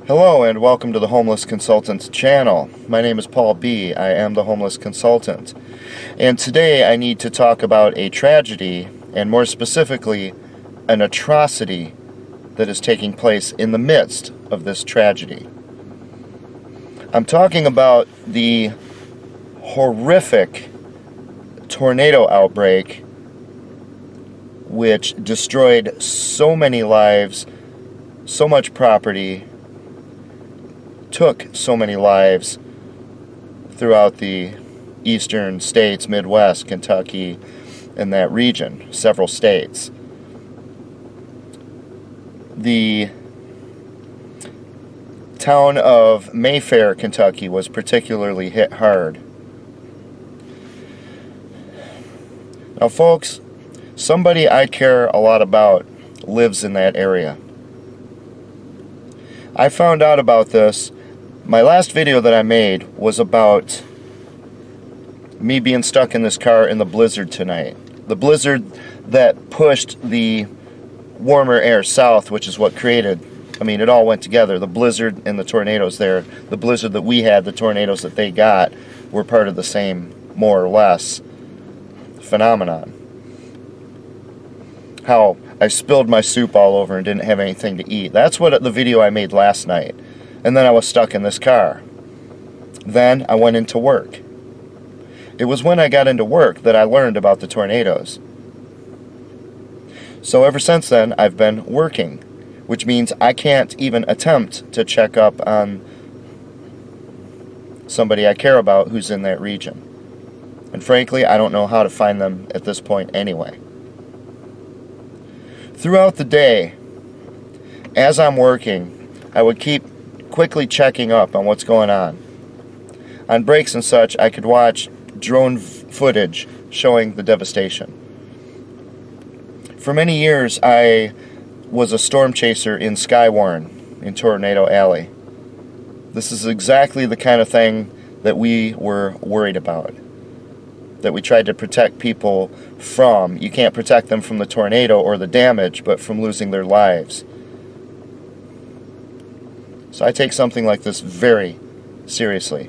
Hello and welcome to the Homeless Consultants channel. My name is Paul B. I am the Homeless Consultant. And today I need to talk about a tragedy, and more specifically, an atrocity that is taking place in the midst of this tragedy. I'm talking about the horrific tornado outbreak which destroyed so many lives, so much property, took so many lives throughout the eastern states, Midwest, Kentucky, and that region, several states. The town of Mayfair, Kentucky was particularly hit hard. Now folks, somebody I care a lot about lives in that area. I found out about this. My last video that I made was about me being stuck in this car in the blizzard tonight. The blizzard that pushed the warmer air south, which is what created, it all went together. The blizzard and the tornadoes there. The blizzard that we had, the tornadoes that they got, were part of the same, more or less, phenomenon. How I spilled my soup all over and didn't have anything to eat. That's what the video I made last night. And then I was stuck in this car. Then I went into work. It was when I got into work that I learned about the tornadoes. So ever since then, I've been working, which means I can't even attempt to check up on somebody I care about who's in that region. And frankly, I don't know how to find them at this point anyway. Throughout the day, as I'm working, I would keep quickly checking up on what's going on. On breaks and such, I could watch drone footage showing the devastation. For many years, I was a storm chaser in Skywarn, in Tornado Alley. This is exactly the kind of thing that we were worried about, that we tried to protect people from. You can't protect them from the tornado or the damage, but from losing their lives. So I take something like this very seriously.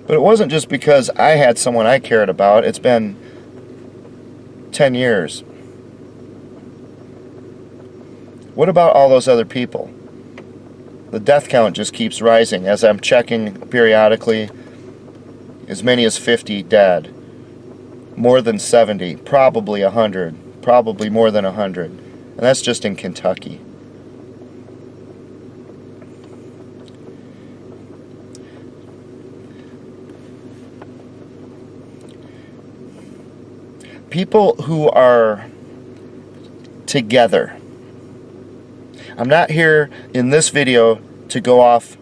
But it wasn't just because I had someone I cared about. It's been 10 years. What about all those other people? The death count just keeps rising as I'm checking periodically. As many as 50 dead. More than 70. Probably 100. Probably more than 100. And that's just in Kentucky. People who are together. I'm not here in this video to go off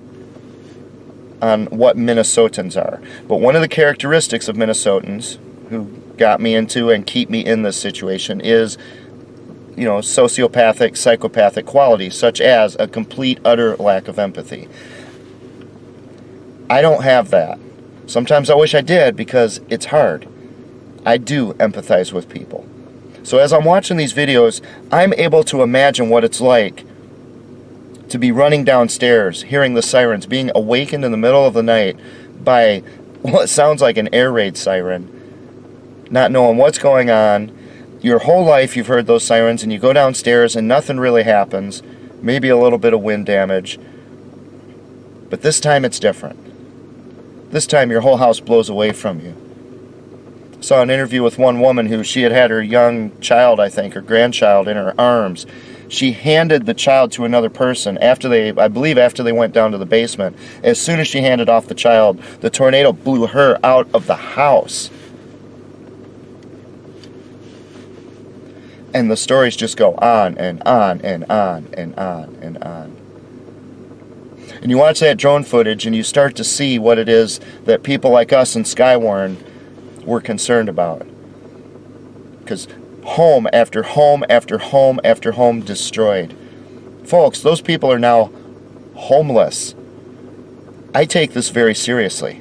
on what Minnesotans are. But one of the characteristics of Minnesotans who got me into and keep me in this situation is, sociopathic, psychopathic qualities, such as a complete, utter lack of empathy. I don't have that. Sometimes I wish I did because it's hard. I do empathize with people. So as I'm watching these videos, I'm able to imagine what it's like to be running downstairs, hearing the sirens, being awakened in the middle of the night by what sounds like an air raid siren, not knowing what's going on. Your whole life you've heard those sirens, and you go downstairs and nothing really happens, maybe a little bit of wind damage. But this time it's different. This time your whole house blows away from you. I saw an interview with one woman who she had her young child, I think, her grandchild in her arms. She handed the child to another person I believe after they went down to the basement. As soon as she handed off the child, the tornado blew her out of the house. And the stories just go on and on and on and on and on. And you watch that drone footage and you start to see what it is that people like us in Skywarn were concerned about. Because home after home after home after home destroyed. Folks, those people are now homeless. I take this very seriously.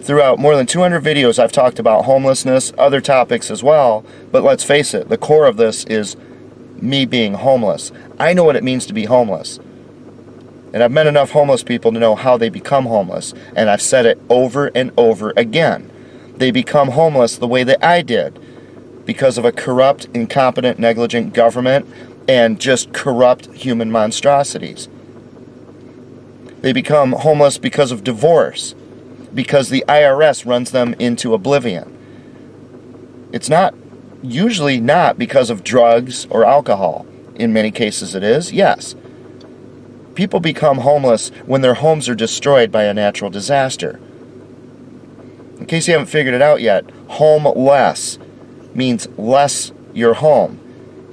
Throughout more than 200 videos, I've talked about homelessness, other topics as well, but let's face it, the core of this is me being homeless. I know what it means to be homeless. And I've met enough homeless people to know how they become homeless. And I've said it over and over again. They become homeless the way that I did, because of a corrupt, incompetent, negligent government and just corrupt human monstrosities. They become homeless because of divorce, because the IRS runs them into oblivion. It's usually not because of drugs or alcohol. In many cases it is, yes. People become homeless when their homes are destroyed by a natural disaster. In case you haven't figured it out yet, homeless means less your home.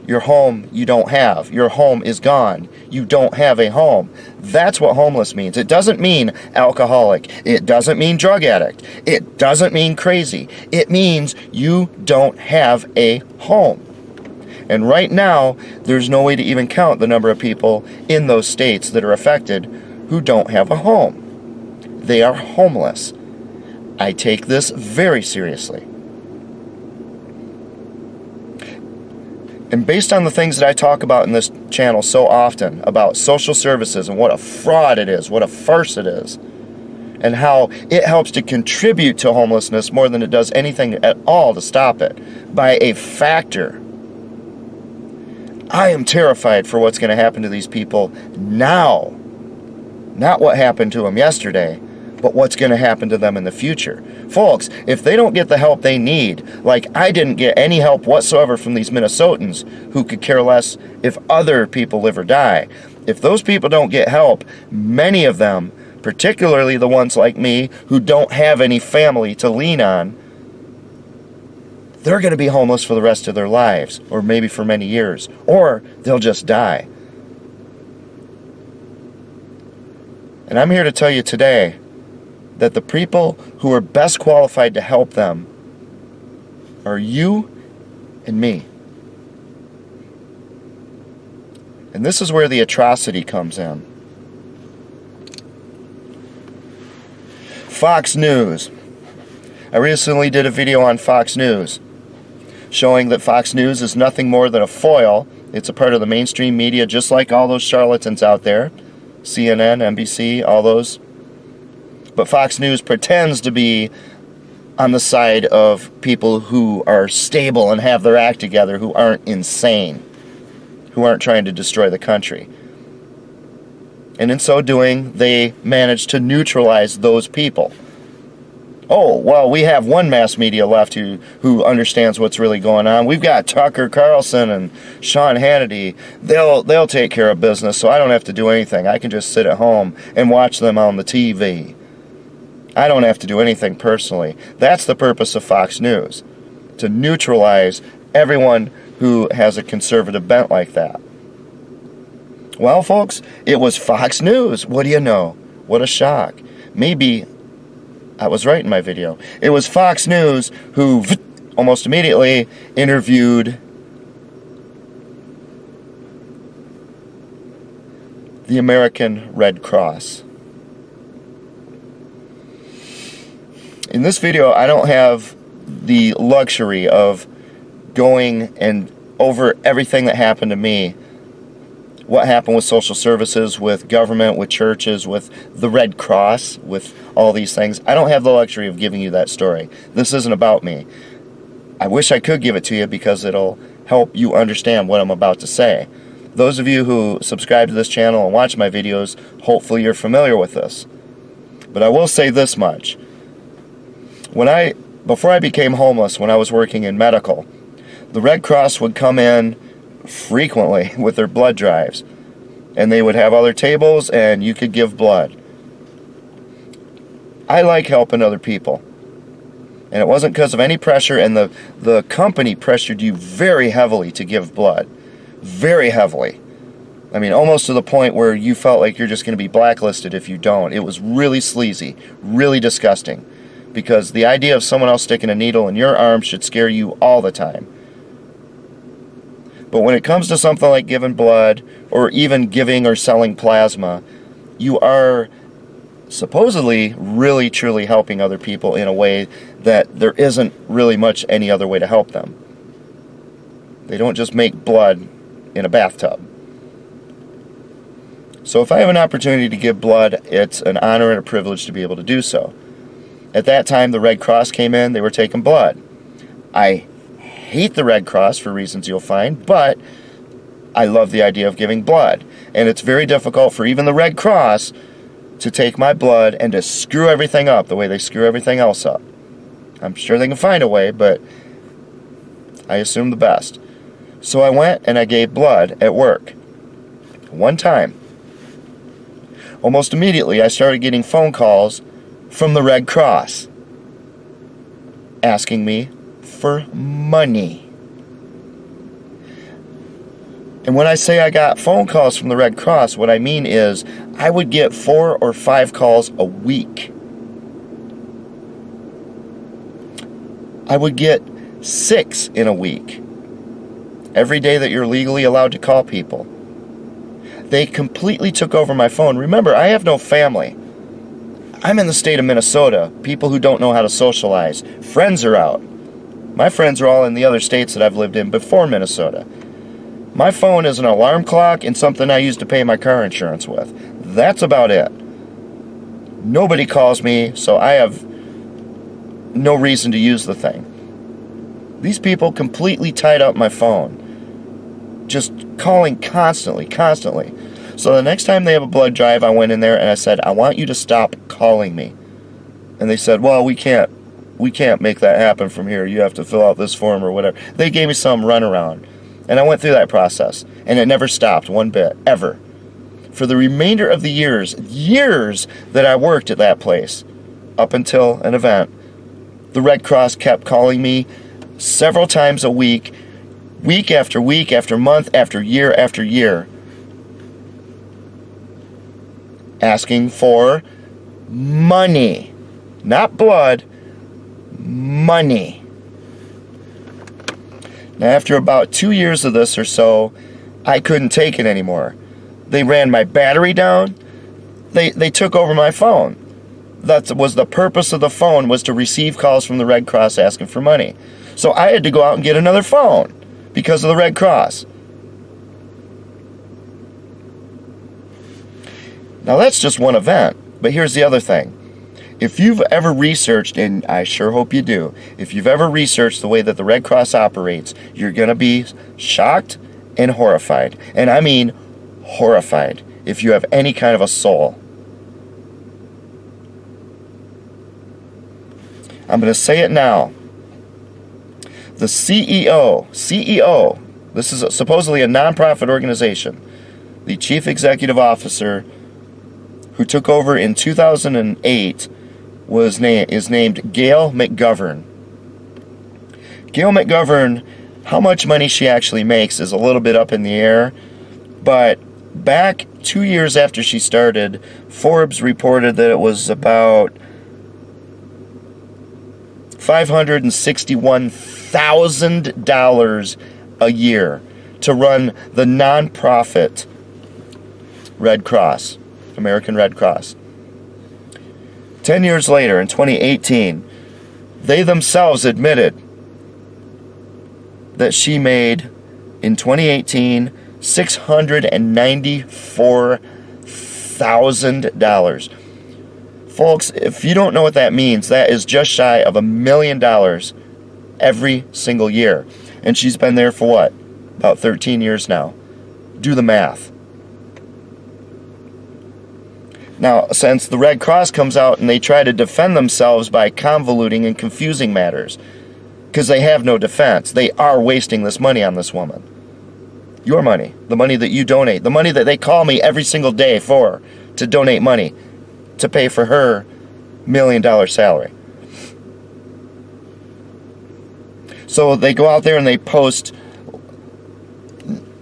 Your home you don't have. Your home is gone. You don't have a home. That's what homeless means. It doesn't mean alcoholic. It doesn't mean drug addict. It doesn't mean crazy. It means you don't have a home. And right now, there's no way to even count the number of people in those states that are affected who don't have a home. They are homeless. I take this very seriously. And based on the things that I talk about in this channel so often, about social services and what a fraud it is, what a farce it is, and how it helps to contribute to homelessness more than it does anything at all to stop it, by a factor, I am terrified for what's going to happen to these people now. Not what happened to them yesterday, but what's going to happen to them in the future. Folks, if they don't get the help they need, like I didn't get any help whatsoever from these Minnesotans who could care less if other people live or die, if those people don't get help, many of them, particularly the ones like me who don't have any family to lean on, they're going to be homeless for the rest of their lives, or maybe for many years, or they'll just die. And I'm here to tell you today that the people who are best qualified to help them are you and me. And this is where the atrocity comes in. Fox News. I recently did a video on Fox News showing that Fox News is nothing more than a foil. It's a part of the mainstream media, just like all those charlatans out there. CNN, NBC, all those. But Fox News pretends to be on the side of people who are stable and have their act together, who aren't insane, who aren't trying to destroy the country. And in so doing, they manage to neutralize those people. Oh, well, we have one mass media left who understands what's really going on. We've got Tucker Carlson and Sean Hannity. They'll take care of business, so I don't have to do anything. I can just sit at home and watch them on the TV. I don't have to do anything personally. That's the purpose of Fox News, to neutralize everyone who has a conservative bent like that. Well, folks, it was Fox News. What do you know? What a shock. Maybe I was right in my video. It was Fox News who almost immediately interviewed the American Red Cross. In this video, I don't have the luxury of going and over everything that happened to me. What happened with social services, with government, with churches, with the Red Cross, with all these things. I don't have the luxury of giving you that story. This isn't about me. I wish I could give it to you because it'll help you understand what I'm about to say. Those of you who subscribe to this channel and watch my videos, hopefully you're familiar with this. But I will say this much. Before I became homeless, when I was working in medical, the Red Cross would come in frequently with their blood drives, and they would have other tables and you could give blood. I like helping other people, and it wasn't because of any pressure, and the company pressured you very heavily to give blood, very heavily. I mean, almost to the point where you felt like you're just going to be blacklisted if you don't. It was really sleazy, really disgusting, because the idea of someone else sticking a needle in your arm should scare you all the time. But when it comes to something like giving blood, or even giving or selling plasma, you are supposedly really truly helping other people in a way that there isn't really much any other way to help them. They don't just make blood in a bathtub. So if I have an opportunity to give blood, it's an honor and a privilege to be able to do so. At that time, the Red Cross came in, they were taking blood. I hate the Red Cross for reasons you'll find, but I love the idea of giving blood. And it's very difficult for even the Red Cross to take my blood and to screw everything up the way they screw everything else up. I'm sure they can find a way, but I assume the best. So I went and I gave blood at work. One time. Almost immediately, I started getting phone calls from the Red Cross asking me for money. And when I say I got phone calls from the Red Cross, what I mean is I would get 4 or 5 calls a week. I would get 6 in a week. Every day that you're legally allowed to call people. They completely took over my phone. Remember, I have no family. I'm in the state of Minnesota. People who don't know how to socialize. Friends are out. My friends are all in the other states that I've lived in before Minnesota. My phone is an alarm clock and something I use to pay my car insurance with. That's about it. Nobody calls me, so I have no reason to use the thing. These people completely tied up my phone. Just calling constantly. So the next time they have a blood drive, I went in there and I said, I want you to stop calling me. And they said, well, we can't make that happen from here. You have to fill out this form or whatever. They gave me some runaround. And I went through that process. And it never stopped one bit, ever. For the remainder of the years that I worked at that place, up until an event, the Red Cross kept calling me several times a week, week after week, after month, after year, asking for money. Not blood, money. Now, after about 2 years of this or so, I couldn't take it anymore. They ran my battery down. They took over my phone. That was the purpose of the phone, was to receive calls from the Red Cross asking for money. So I had to go out and get another phone because of the Red Cross. Now that's just one event, but here's the other thing. If you've ever researched, and I sure hope you do, if you've ever researched the way that the Red Cross operates, you're going to be shocked and horrified. And I mean horrified if you have any kind of a soul. I'm going to say it now. The CEO, this is supposedly a nonprofit organization, the chief executive officer who took over in 2008 is named Gail McGovern. Gail McGovern, how much money she actually makes is a little bit up in the air, but back 2 years after she started, Forbes reported that it was about $561,000 a year to run the nonprofit Red Cross, American Red Cross. 10 years later, in 2018, they themselves admitted that she made, in 2018, $694,000. Folks, if you don't know what that means, that is just shy of $1 million every single year. And she's been there for what? About 13 years now. Do the math. Now, since the Red Cross comes out and they try to defend themselves by convoluting and confusing matters, because they have no defense, they are wasting this money on this woman. Your money, the money that you donate, the money that they call me every single day for, to donate money, to pay for her $1 million salary. So they go out there and they post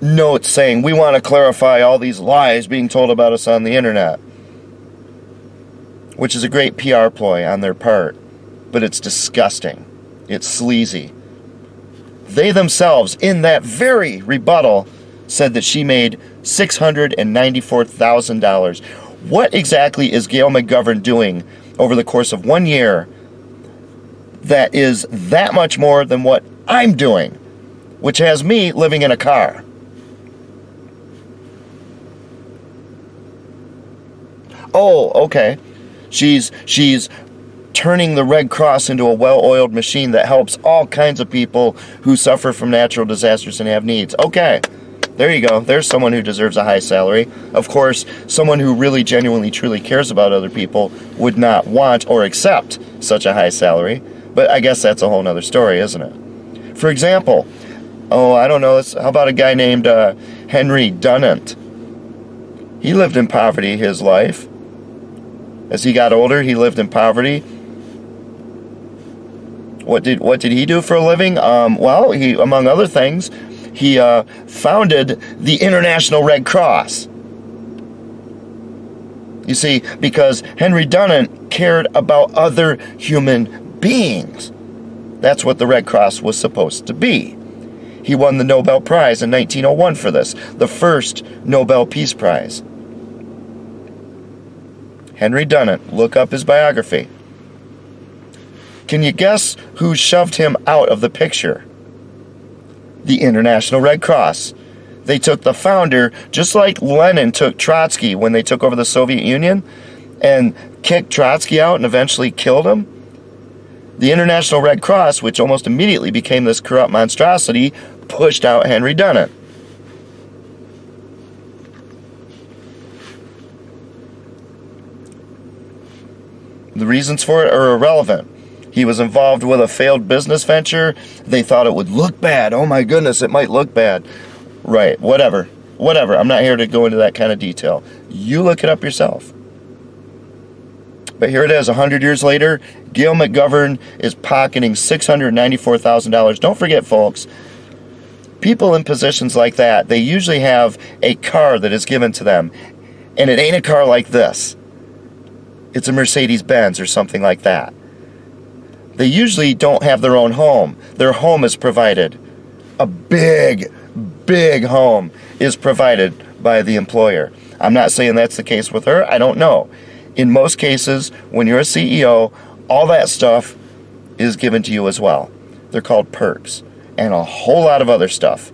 notes saying, we want to clarify all these lies being told about us on the internet. Which is a great PR ploy on their part, but it's disgusting. It's sleazy. They themselves, in that very rebuttal, said that she made $694,000. What exactly is Gail McGovern doing over the course of 1 year that is that much more than what I'm doing, which has me living in a car? Oh, okay. She's turning the Red Cross into a well-oiled machine that helps all kinds of people who suffer from natural disasters and have needs. Okay, there you go. There's someone who deserves a high salary. Of course, someone who really genuinely, truly cares about other people would not want or accept such a high salary. But I guess that's a whole nother story, isn't it? For example, oh, I don't know, how about a guy named Henry Dunant? He lived in poverty his life. As he got older, he lived in poverty. What did he do for a living? Well, he, among other things, he founded the International Red Cross. You see, because Henry Dunant cared about other human beings. That's what the Red Cross was supposed to be. He won the Nobel Prize in 1901 for this, the first Nobel Peace Prize. Henry Dunant, look up his biography. Can you guess who shoved him out of the picture? The International Red Cross. They took the founder, just like Lenin took Trotsky when they took over the Soviet Union, and kicked Trotsky out and eventually killed him. The International Red Cross, which almost immediately became this corrupt monstrosity, pushed out Henry Dunant. The reasons for it are irrelevant. He was involved with a failed business venture. They thought it would look bad. Oh my goodness, it might look bad. Right, whatever. Whatever. I'm not here to go into that kind of detail. You look it up yourself. But here it is, 100 years later, Gail McGovern is pocketing $694,000. Don't forget, folks, people in positions like that, they usually have a car that is given to them. And it ain't a car like this. It's a Mercedes-Benz or something like that. They usually don't have their own home. Their home is provided. A big, big home is provided by the employer. I'm not saying that's the case with her. I don't know. In most cases, when you're a CEO, all that stuff is given to you as well. They're called perks and a whole lot of other stuff.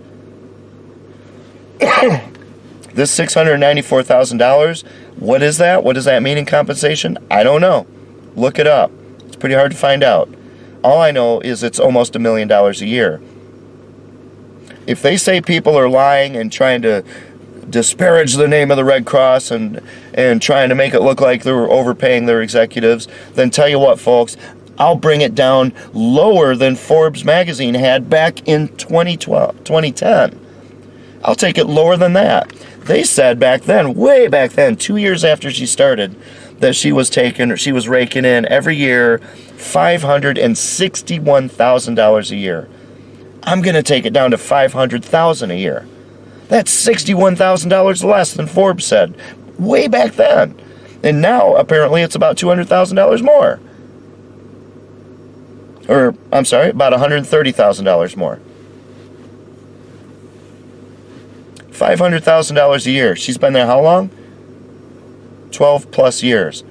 This $694,000, what is that? What does that mean in compensation? I don't know. Look it up. It's pretty hard to find out. All I know is it's almost $1 million a year. If they say people are lying and trying to disparage the name of the Red Cross and trying to make it look like they're overpaying their executives, then tell you what, folks, I'll bring it down lower than Forbes magazine had back in 2010. I'll take it lower than that. They said back then, way back then, 2 years after she started, that she was raking in every year $561,000 a year. I'm going to take it down to $500,000 a year. That's $61,000 less than Forbes said way back then. And now, apparently, it's about $200,000 more. Or, I'm sorry, about $130,000 more. $500,000 a year. She's been there how long? 12 plus years.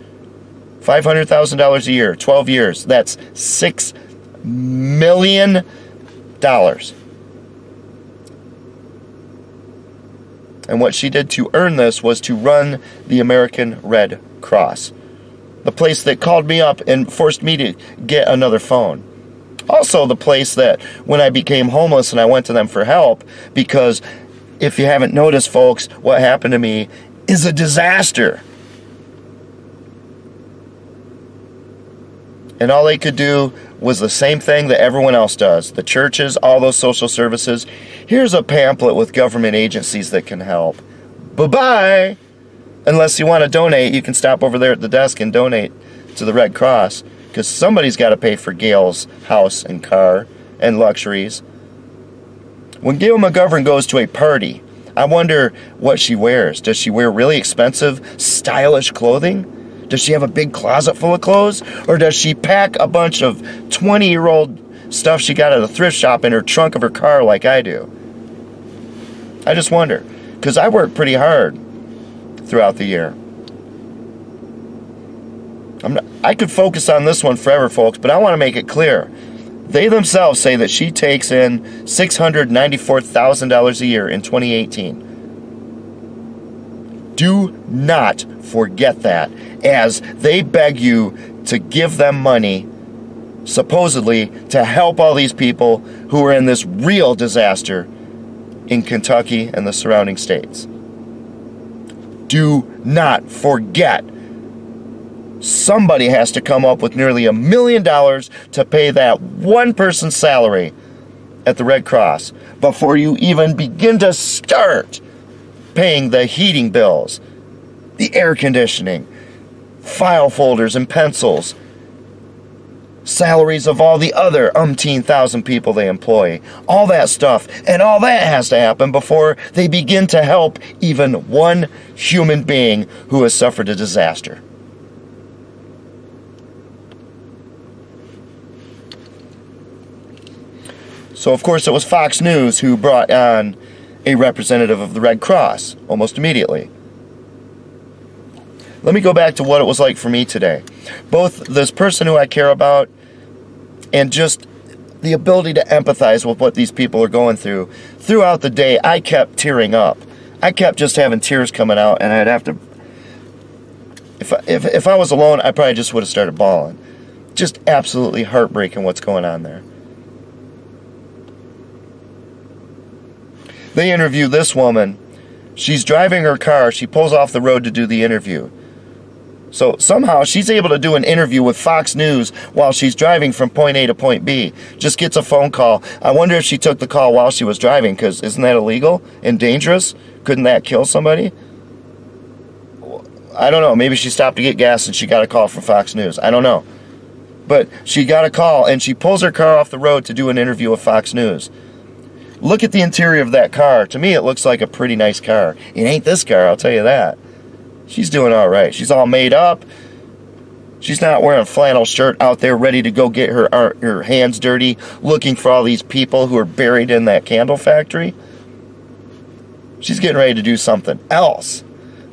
$500,000 a year, 12 years. That's $6 million. And what she did to earn this was to run the American Red Cross, the place that called me up and forced me to get another phone. Also the place that when I became homeless and I went to them for help, because if you haven't noticed, folks, what happened to me is a disaster. And all they could do was the same thing that everyone else does. The churches, all those social services. Here's a pamphlet with government agencies that can help. Bye-bye. Unless you want to donate, you can stop over there at the desk and donate to the Red Cross, because somebody's got to pay for Gail's house and car and luxuries. When Gail McGovern goes to a party, I wonder what she wears. Does she wear really expensive, stylish clothing? Does she have a big closet full of clothes? Or does she pack a bunch of 20-year-old stuff she got at a thrift shop in her trunk of her car like I do? I just wonder, because I work pretty hard throughout the year. I could focus on this one forever, folks, but I want to make it clear. They themselves say that she takes in $694,000 a year in 2018. Do not forget that, as they beg you to give them money, supposedly to help all these people who are in this real disaster in Kentucky and the surrounding states. Do not forget. Somebody has to come up with nearly $1 million to pay that one person's salary at the Red Cross before you even begin to start paying the heating bills, the air conditioning, file folders and pencils, salaries of all the other umpteen thousand people they employ, all that stuff, and all that has to happen before they begin to help even one human being who has suffered a disaster. So, of course, it was Fox News who brought on a representative of the Red Cross almost immediately. Let me go back to what it was like for me today. Both this person who I care about and just the ability to empathize with what these people are going through. Throughout the day, I kept tearing up. I kept just having tears coming out, and I'd have to... If I was alone, I probably just would have started bawling. Just absolutely heartbreaking what's going on there. They interview this woman. She's driving her car. She pulls off the road to do the interview. So somehow she's able to do an interview with Fox News while she's driving from point A to point B. Just gets a phone call. I wonder if she took the call while she was driving, because isn't that illegal and dangerous? Couldn't that kill somebody? I don't know. Maybe she stopped to get gas and she got a call from Fox News. I don't know. But she got a call and she pulls her car off the road to do an interview with Fox News. Look at the interior of that car. To me, it looks like a pretty nice car. It ain't this car, I'll tell you that. She's doing all right. She's all made up. She's not wearing a flannel shirt out there ready to go get her hands dirty looking for all these people who are buried in that candle factory. She's getting ready to do something else.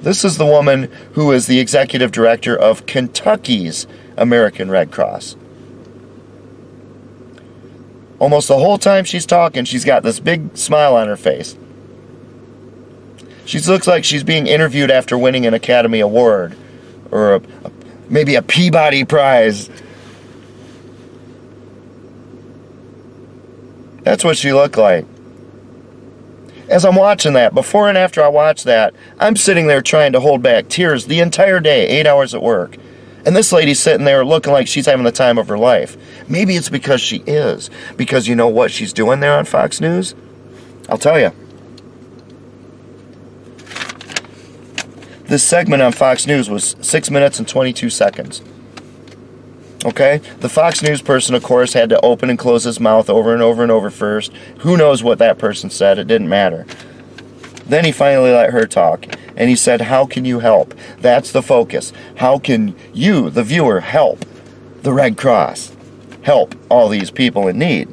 This is the woman who is the executive director of Kentucky's American Red Cross. Almost the whole time she's talking, she's got this big smile on her face. She looks like she's being interviewed after winning an Academy Award or maybe a Peabody Prize. That's what she looked like. As I'm watching that, before and after I watch that, I'm sitting there trying to hold back tears the entire day, 8 hours at work. And this lady's sitting there looking like she's having the time of her life. Maybe it's because she is. Because you know what she's doing there on Fox News? I'll tell you. This segment on Fox News was 6 minutes and 22 seconds. Okay? The Fox News person, of course, had to open and close his mouth over and over and over first. Who knows what that person said? It didn't matter. Then he finally let her talk. And he said, how can you help? That's the focus. How can you, the viewer, help the Red Cross? Help all these people in need?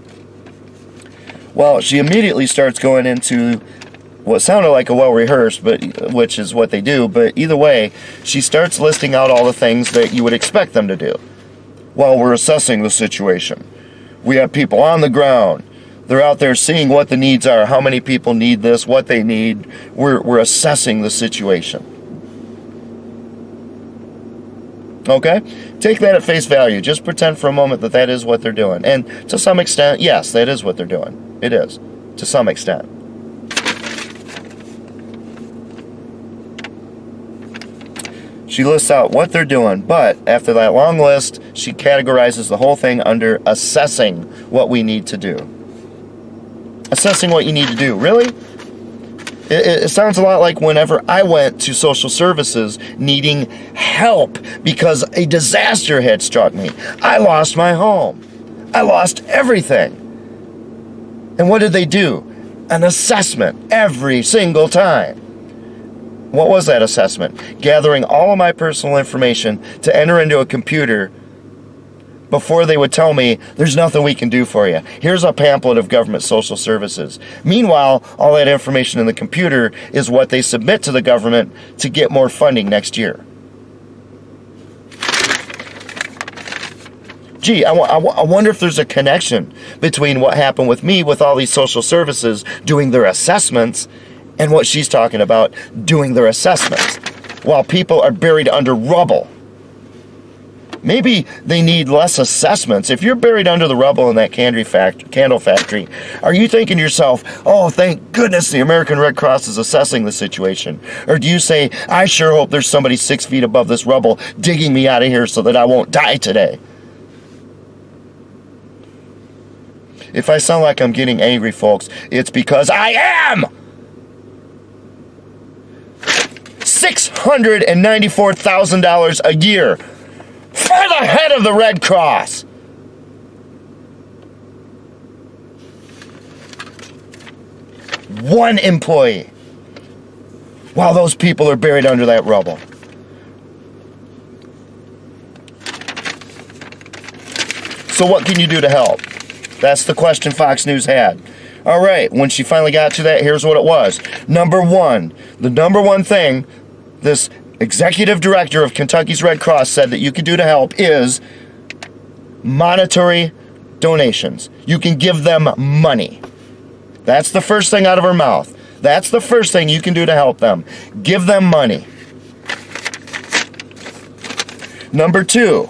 Well, she immediately starts going into what sounded like a well-rehearsed, but which is what they do, but either way, she starts listing out all the things that you would expect them to do. Well, we're assessing the situation. We have people on the ground. They're out there seeing what the needs are, how many people need this, what they need. We're assessing the situation. Okay? Take that at face value. Just pretend for a moment that that is what they're doing. And to some extent, yes, that is what they're doing. It is. To some extent. She lists out what they're doing, but after that long list, she categorizes the whole thing under assessing what we need to do. Assessing what you need to do. Really? It sounds a lot like whenever I went to social services needing help because a disaster had struck me. I lost my home. I lost everything. And what did they do? An assessment every single time. What was that assessment? Gathering all of my personal information to enter into a computer before they would tell me, there's nothing we can do for you. Here's a pamphlet of government social services. Meanwhile, all that information in the computer is what they submit to the government to get more funding next year. Gee, I wonder if there's a connection between what happened with me with all these social services doing their assessments and what she's talking about, doing their assessments, while people are buried under rubble. Maybe they need less assessments. If you're buried under the rubble in that candle factory, are you thinking to yourself, oh, thank goodness the American Red Cross is assessing the situation? Or do you say, I sure hope there's somebody 6 feet above this rubble digging me out of here so that I won't die today? If I sound like I'm getting angry, folks, it's because I am! $694,000 a year for the head of the Red Cross. One employee, while those people are buried under that rubble. So what can you do to help? That's the question Fox News had. All right, when she finally got to that, here's what it was. Number one, the number one thing this executive director of Kentucky's Red Cross said that you could do to help is monetary donations. You can give them money. That's the first thing out of her mouth. That's the first thing you can do to help them. Give them money. Number two,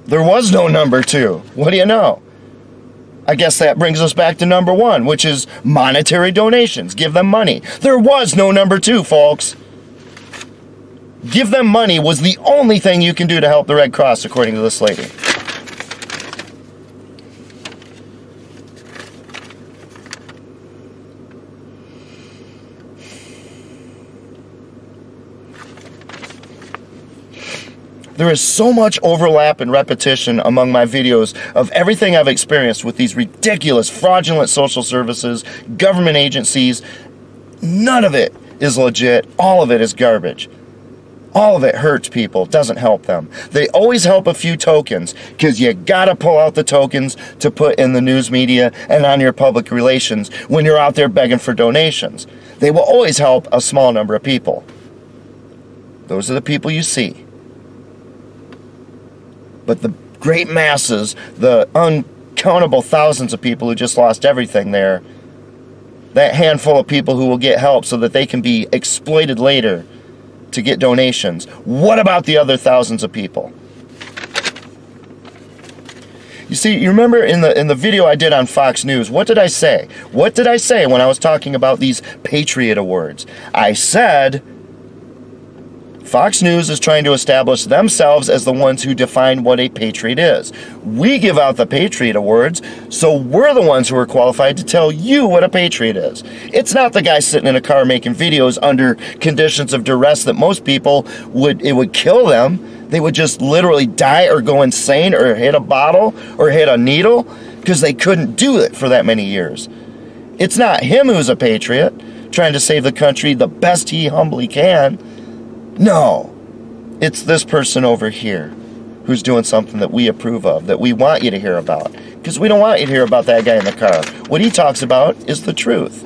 there was no number two. What do you know? I guess that brings us back to number one, which is monetary donations. Give them money. There was no number two, folks. Give them money was the only thing you can do to help the Red Cross, according to this lady. There is so much overlap and repetition among my videos of everything I've experienced with these ridiculous, fraudulent social services, government agencies. None of it is legit. All of it is garbage. All of it hurts people, doesn't help them. They always help a few tokens, because you gotta pull out the tokens to put in the news media and on your public relations when you're out there begging for donations. They will always help a small number of people. Those are the people you see. But the great masses, the uncountable thousands of people who just lost everything there, that handful of people who will get help so that they can be exploited later to get donations. What about the other thousands of people? You see, you remember in the video I did on Fox News, what did I say? What did I say when I was talking about these Patriot Awards? I said Fox News is trying to establish themselves as the ones who define what a patriot is. We give out the Patriot Awards, so we're the ones who are qualified to tell you what a patriot is. It's not the guy sitting in a car making videos under conditions of duress that most people it would kill them. They would just literally die or go insane or hit a bottle or hit a needle because they couldn't do it for that many years. It's not him who's a patriot, trying to save the country the best he humbly can. No, it's this person over here who's doing something that we approve of, that we want you to hear about. Because we don't want you to hear about that guy in the car. What he talks about is the truth.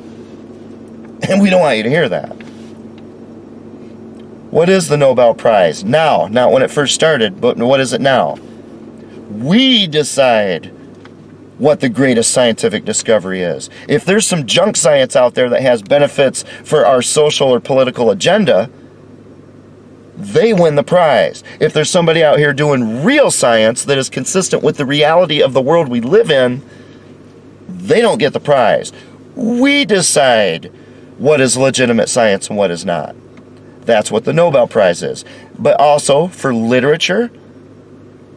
And we don't want you to hear that. What is the Nobel Prize? Now, not when it first started, but what is it now? We decide what the greatest scientific discovery is. If there's some junk science out there that has benefits for our social or political agenda, they win the prize. If there's somebody out here doing real science that is consistent with the reality of the world we live in, they don't get the prize. We decide what is legitimate science and what is not. That's what the Nobel Prize is. But also for literature,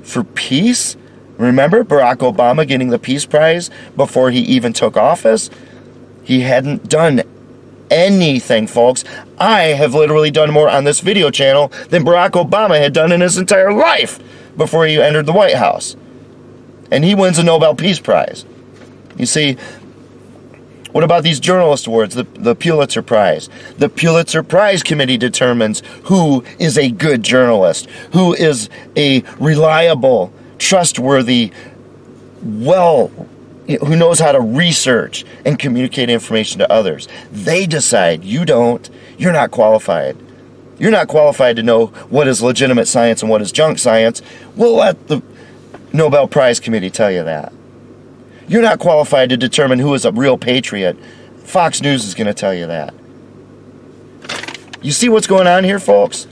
for peace. Remember Barack Obama getting the Peace Prize before he even took office? He hadn't done anything, folks. I have literally done more on this video channel than Barack Obama had done in his entire life before he entered the White House. And he wins a Nobel Peace Prize. You see, what about these journalist awards, the Pulitzer Prize? The Pulitzer Prize Committee determines who is a good journalist, who is a reliable, trustworthy, who knows how to research and communicate information to others. They decide. You don't. You're not qualified. You're not qualified to know what is legitimate science and what is junk science. We'll let the Nobel Prize Committee tell you that. You're not qualified to determine who is a real patriot. Fox News is going to tell you that. You see what's going on here, folks?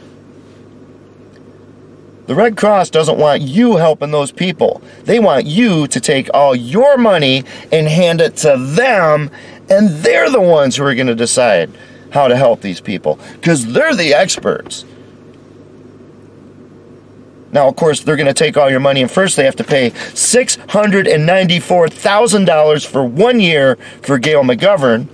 The Red Cross doesn't want you helping those people. They want you to take all your money and hand it to them, and they're the ones who are going to decide how to help these people, because they're the experts. Now, of course, they're going to take all your money, and first they have to pay $694,000 for 1 year for Gail McGovern,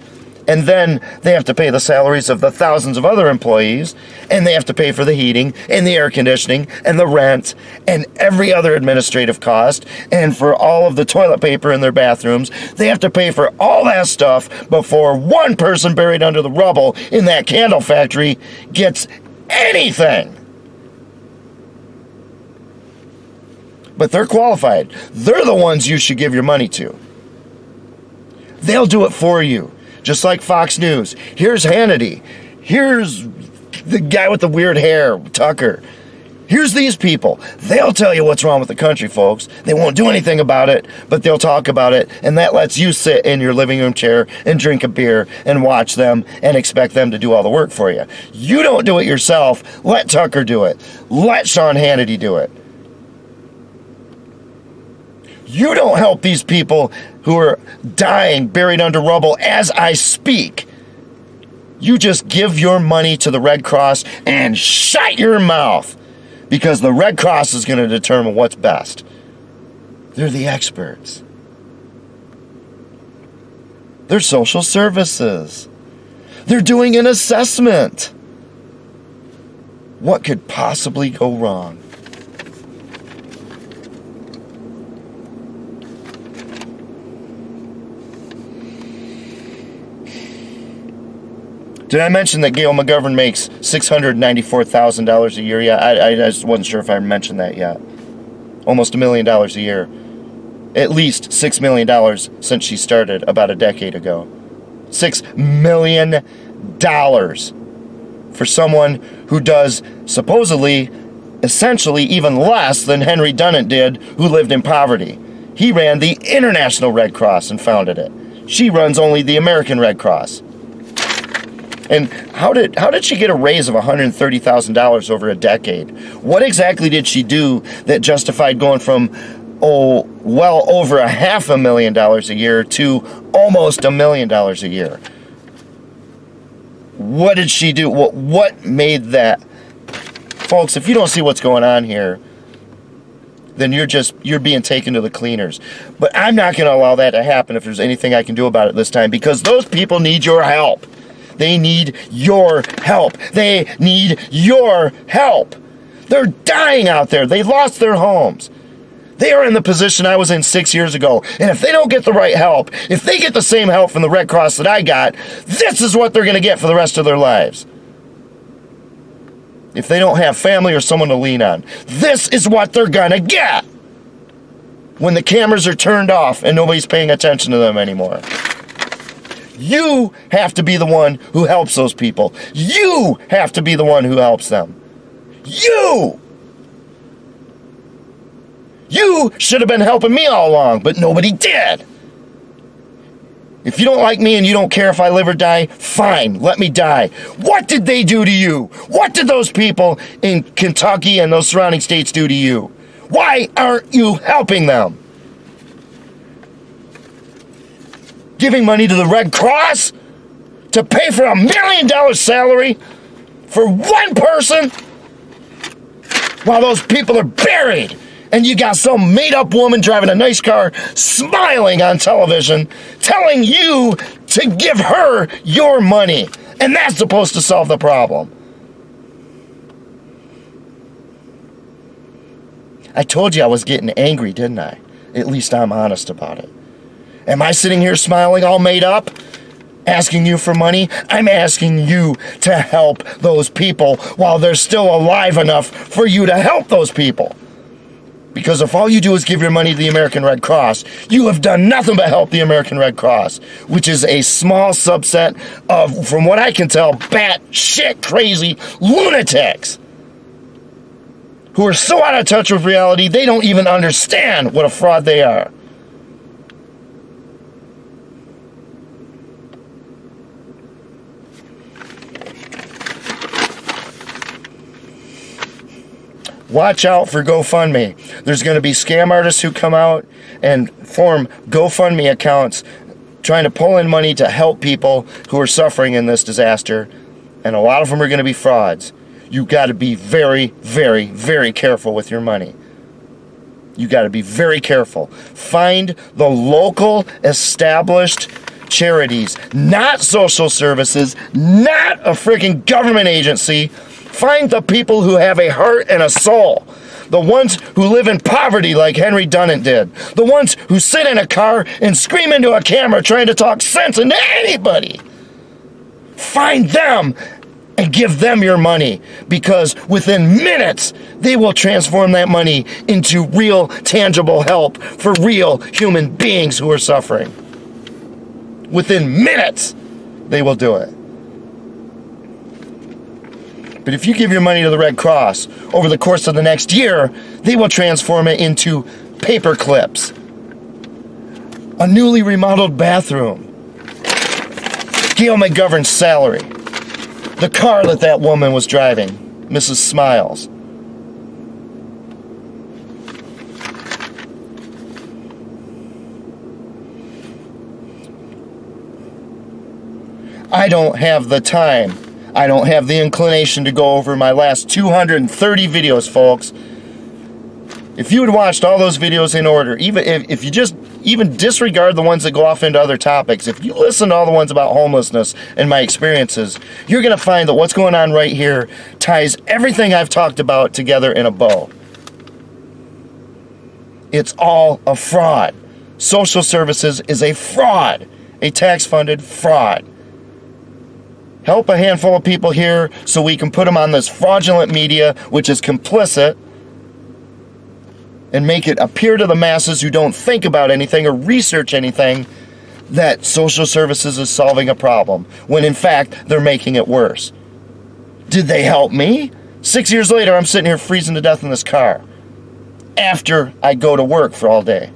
and then they have to pay the salaries of the thousands of other employees, and they have to pay for the heating and the air conditioning and the rent and every other administrative cost, and for all of the toilet paper in their bathrooms. They have to pay for all that stuff before one person buried under the rubble in that candle factory gets anything. But they're qualified. They're the ones you should give your money to. They'll do it for you. Just like Fox News. Here's Hannity. Here's the guy with the weird hair, Tucker. Here's these people. They'll tell you what's wrong with the country, folks. They won't do anything about it, but they'll talk about it, and that lets you sit in your living room chair and drink a beer and watch them and expect them to do all the work for you. You don't do it yourself. Let Tucker do it. Let Sean Hannity do it. You don't help these people who are dying, buried under rubble as I speak. You just give your money to the Red Cross and shut your mouth, because the Red Cross is going to determine what's best. They're the experts. They're social services. They're doing an assessment. What could possibly go wrong? Did I mention that Gail McGovern makes $694,000 a year? Yeah, I just wasn't sure if I mentioned that yet. Almost $1 million a year. At least $6 million since she started about a decade ago. $6 million for someone who does supposedly, essentially even less than Henry Dunant did, who lived in poverty. He ran the International Red Cross and founded it. She runs only the American Red Cross. And how did she get a raise of $130,000 over a decade? What exactly did she do that justified going from, well over $500,000 a year to almost $1 million a year? What did she do? What made that? Folks, if you don't see what's going on here, then you're being taken to the cleaners. But I'm not going to allow that to happen if there's anything I can do about it this time, because those people need your help. They need your help. They need your help. They're dying out there. They lost their homes. They are in the position I was in 6 years ago. And if they don't get the right help, if they get the same help from the Red Cross that I got, this is what they're going to get for the rest of their lives. If they don't have family or someone to lean on, this is what they're going to get when the cameras are turned off and nobody's paying attention to them anymore. You have to be the one who helps those people. You have to be the one who helps them. You should have been helping me all along, but nobody did. If you don't like me and you don't care if I live or die, fine, let me die. What did they do to you? What did those people in Kentucky and those surrounding states do to you? Why aren't you helping them? Giving money to the Red Cross to pay for $1 million salary for one person while those people are buried, and you got some made-up woman driving a nice car smiling on television telling you to give her your money, and that's supposed to solve the problem. I told you I was getting angry, didn't I? At least I'm honest about it. Am I sitting here smiling all made up, asking you for money? I'm asking you to help those people while they're still alive enough for you to help those people. Because if all you do is give your money to the American Red Cross, you have done nothing but help the American Red Cross, which is a small subset of, from what I can tell, bat-shit crazy lunatics who are so out of touch with reality they don't even understand what a fraud they are. Watch out for GoFundMe. There's going to be scam artists who come out and form GoFundMe accounts trying to pull in money to help people who are suffering in this disaster. And a lot of them are going to be frauds. You got to be very, very, very careful with your money. You got to be very careful. Find the local established charities, not social services, not a freaking government agency. Find the people who have a heart and a soul. The ones who live in poverty like Henry Dunant did. The ones who sit in a car and scream into a camera trying to talk sense into anybody. Find them and give them your money, because within minutes they will transform that money into real tangible help for real human beings who are suffering. Within minutes they will do it. But if you give your money to the Red Cross over the course of the next year, they will transform it into paper clips, a newly remodeled bathroom, Gail McGovern's salary, the car that woman was driving, Mrs. Smiles. I don't have the time. I don't have the inclination to go over my last 230 videos, folks. If you had watched all those videos in order, even if you just even disregard the ones that go off into other topics, if you listen to all the ones about homelessness and my experiences, you're going to find that what's going on right here ties everything I've talked about together in a bow. It's all a fraud. Social services is a fraud, a tax-funded fraud. Help a handful of people here so we can put them on this fraudulent media, which is complicit, and make it appear to the masses who don't think about anything or research anything that social services is solving a problem, when in fact they're making it worse. Did they help me? 6 years later, I'm sitting here freezing to death in this car after I go to work for all day.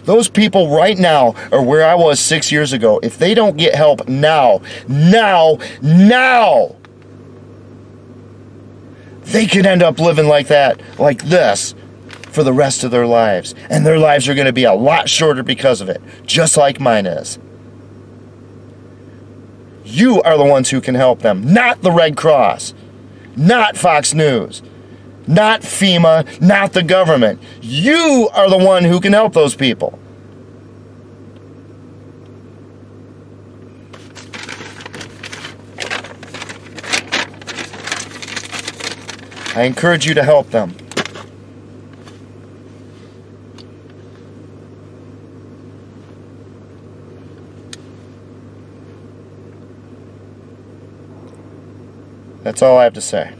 Those people right now are where I was 6 years ago. If they don't get help now, they could end up living like that, like this, for the rest of their lives. And their lives are going to be a lot shorter because of it, just like mine is. You are the ones who can help them, not the Red Cross, not Fox News, not FEMA, not the government. You are the one who can help those people. I encourage you to help them. That's all I have to say.